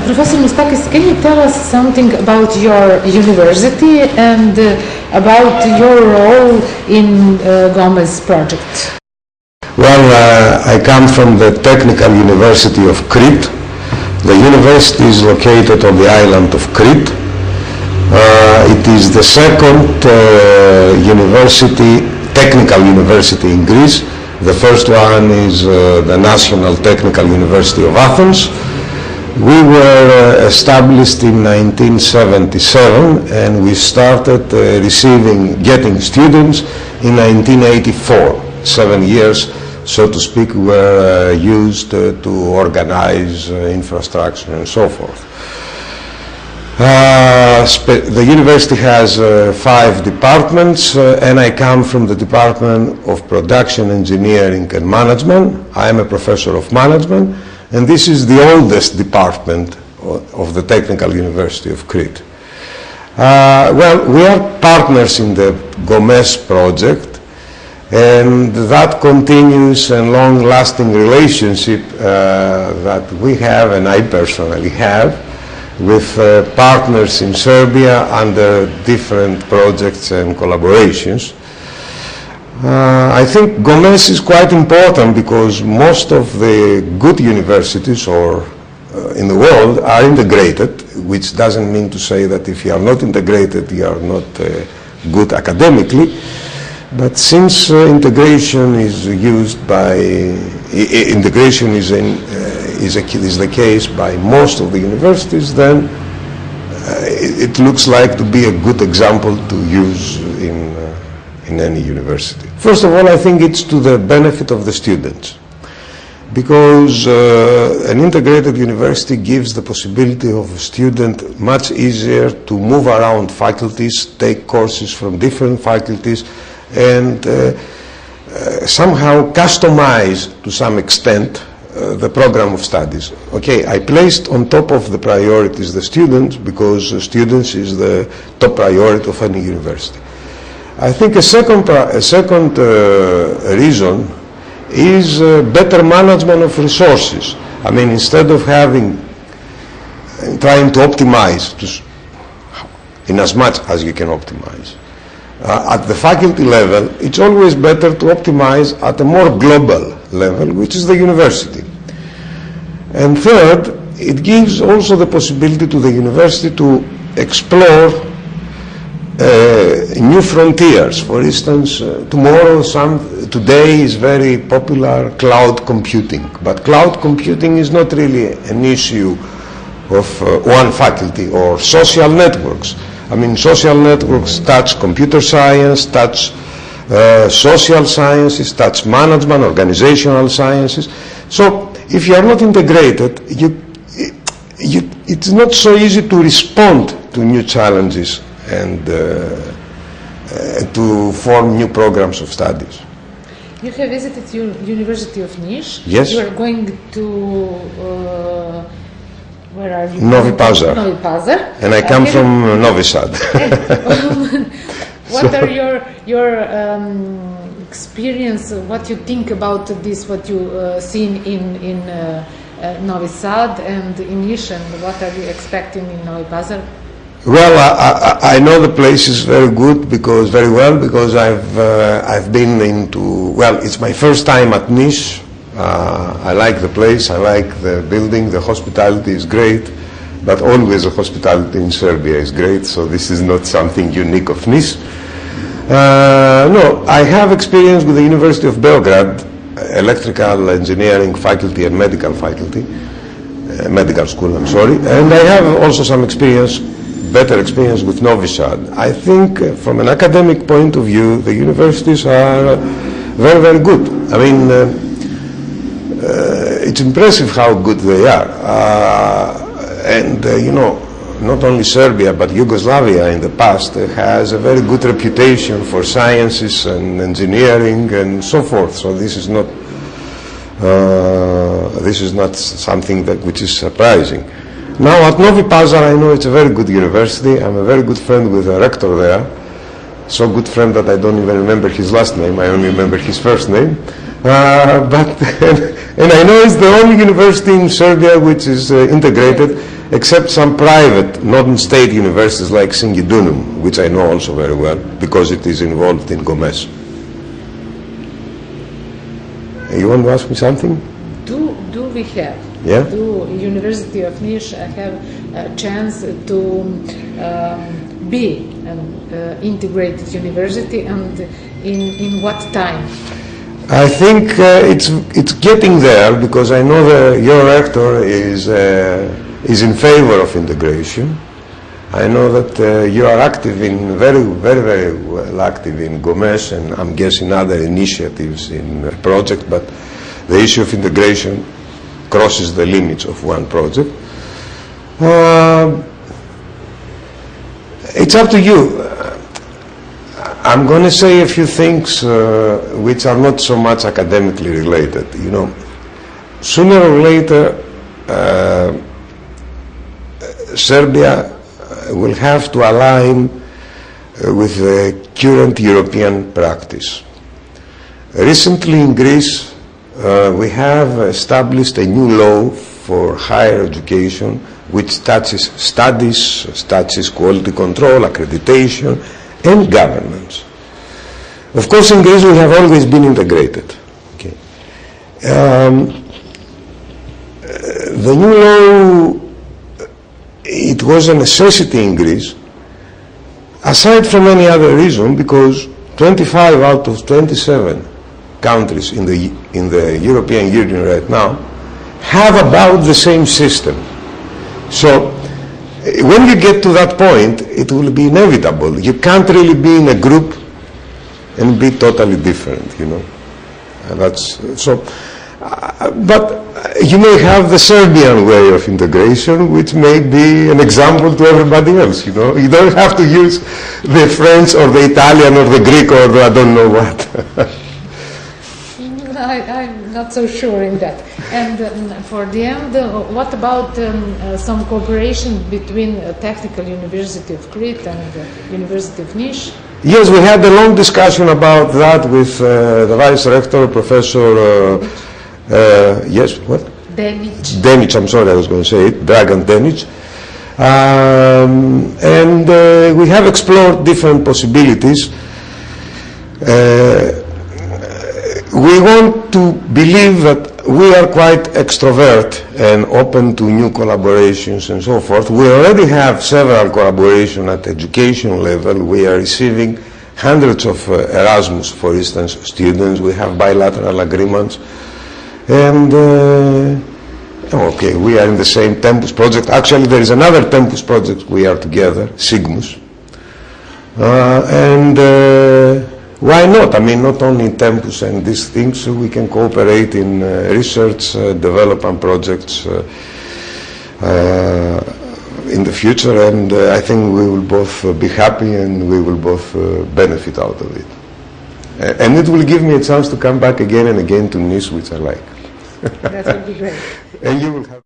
Professor Moustakis, can you tell us something about your university and about your role in Gomez project? Well, I come from the Technical University of Crete. The university is located on the island of Crete. It is the second technical university in Greece. The first one is the National Technical University of Athens. We were established in 1977 and we started getting students in 1984. 7 years, so to speak, were used to organize infrastructure and so forth. The university has 5 departments and I come from the Department of Production, Engineering and Management. I am a professor of management and this is the oldest department of the Technical University of Crete. Well, we are partners in the Gomez project and that continuous and long-lasting relationship that we have and I personally have with partners in Serbia under different projects and collaborations. I think Gomez is quite important because most of the good universities in the world are integrated, which doesn't mean to say that if you are not integrated you are not good academically, but since integration is the case by most of the universities, then it looks like to be a good example to use in any university. First of all, I think it's to the benefit of the students, because an integrated university gives the possibility of a student much easier to move around faculties, take courses from different faculties, and somehow customize to some extent the program of studies. Okay, I placed on top of the priorities the students because students is the top priority of any university. I think a second reason is better management of resources. I mean, instead of trying to optimize in as much as you can optimize at the faculty level, it's always better to optimize at a more global level, which is the university. And third, it gives also the possibility to the university to explore new frontiers. For instance, today is very popular cloud computing, but cloud computing is not really an issue of one faculty, or social networks. I mean, social networks touch computer science, touch social sciences, touch management, organizational sciences. So if you are not integrated, it's not so easy to respond to new challenges and to form new programs of studies. You have visited University of Niš. Yes. You are going to where are you? Novi Pazar. Novi Pazar. And I come from Novi Sad. What are your experience? What you think about this? What you seen in Novi Sad and in Niš, and what are you expecting in Novi Pazar? Well, I know the place is very well because I've been into. Well, it's my first time at Niš. I like the place. I like the building. The hospitality is great, but always the hospitality in Serbia is great. So this is not something unique of Niš. No, I have experience with the University of Belgrade, electrical engineering faculty and medical faculty, medical school. I'm sorry, and I have also some better experience with Novi Sad. I think from an academic point of view, the universities are very, very good. I mean, it's impressive how good they are. And you know, not only Serbia, but Yugoslavia in the past has a very good reputation for sciences and engineering and so forth. So this is not something which is surprising. Now at Novi Pazar, I know it's a very good university. I'm a very good friend with the rector there. So good friend that I don't even remember his last name. I only remember his first name. And I know it's the only university in Serbia which is integrated. except some private, non-state universities like Singidunum, which I know also very well, because it is involved in Gomes. You want to ask me something? Do we have? Yeah? Do University of Niš have a chance to be an integrated university, and in what time? I think it's getting there, because I know your rector is in favor of integration. I know that you are active in very well active in Gomes, and I'm guessing other initiatives in the project, but the issue of integration crosses the limits of one project. It's up to you. I'm going to say a few things which are not so much academically related. You know, sooner or later, Serbia will have to align with the current European practice. Recently in Greece, we have established a new law for higher education which touches studies, touches quality control, accreditation, and governance. Of course, in Greece we have always been integrated. Okay. The new law, it was a necessity in Greece, aside from any other reason, because 25 out of 27 countries in the European Union right now have about the same system. So when you get to that point, it will be inevitable. You can't really be in a group and be totally different, you know. That's so. But you may have the Serbian way of integration, which may be an example to everybody else, you know. You don't have to use the French or the Italian or the Greek or the I don't know what. I'm not so sure in that. And for the end, what about some cooperation between Technical University of Crete and University of Niš? Yes, we had a long discussion about that with the Vice Rector, Professor yes, what? Denic, I'm sorry, I was going to say it, Dragan Denic. And we have explored different possibilities. We want to believe that we are quite extrovert and open to new collaborations and so forth. We already have several collaborations at education level. We are receiving hundreds of Erasmus, for instance, students. We have bilateral agreements. And okay, we are in the same Tempus project. Actually, there is another Tempus project we are together, Sigmus. Why not? I mean, not only in Tempus and these things, we can cooperate in research, development projects in the future, and I think we will both be happy and we will both benefit out of it. And it will give me a chance to come back again and again to Niš, which I like. That would be great. And you will have